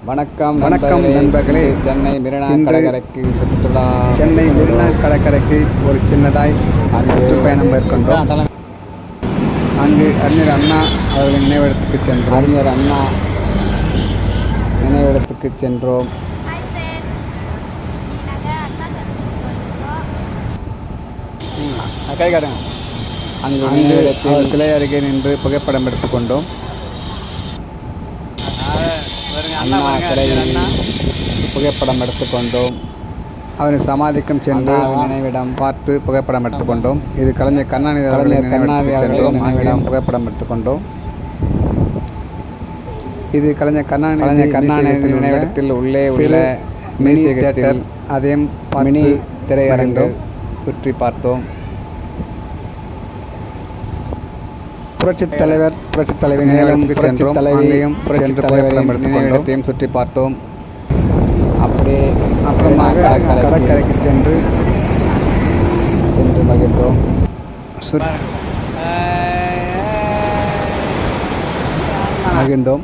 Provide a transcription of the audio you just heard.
வணக்கம் நண்பர்களே. சென்னை மெரினா இன்று கடற்கரைக்கு சுற்றுலா சென்னை மெரினா கடற்கரைக்கு ஒரு சின்னதாய் சுற்றுப்பயணம் மேற்கொண்டோம். அங்கு அறிஞர் அண்ணா அவர்களின் நினைவிடத்துக்கு சென்றோம். அறிஞர் அண்ணா நினைவிடத்துக்கு சென்றோம். கை காட்டுங்க. அங்கு அவர் சிலை அருகே நின்று புகைப்படம் எடுத்துக்கொண்டோம். அண்ணா சிலையில் புகைப்படம் எடுத்துக்கொண்டோம். அவரின் சமாதிக்கும் சென்று நினைவிடம் பார்த்து புகைப்படம் எடுத்துக்கொண்டோம். இது கலைஞர் கருணாநிதி அவர்களின் நினைவிடத்துக்கு சென்றோம். அங்கிடம் புகைப்படம் எடுத்துக்கொண்டோம். இது கலைஞர் கருணாநிதி நினைவிடத்தில் உள்ளே உள்ள மினி தியேட்டர், அதையும் மினி பார்த்து திரையரங்கு சுற்றி பார்த்தோம். புரட்சித் தலைவர் நினைவிடத்துக்கு சென்றோம். அங்கேயும் புரட்சித் தலைவரின் நினைவிடத்தையும் சுற்றி பார்த்தோம். அப்படியே அப்புறமாக கடற்கரைக்கு சென்று மகிழ்ந்தோம். மகிழ்ந்தோம்.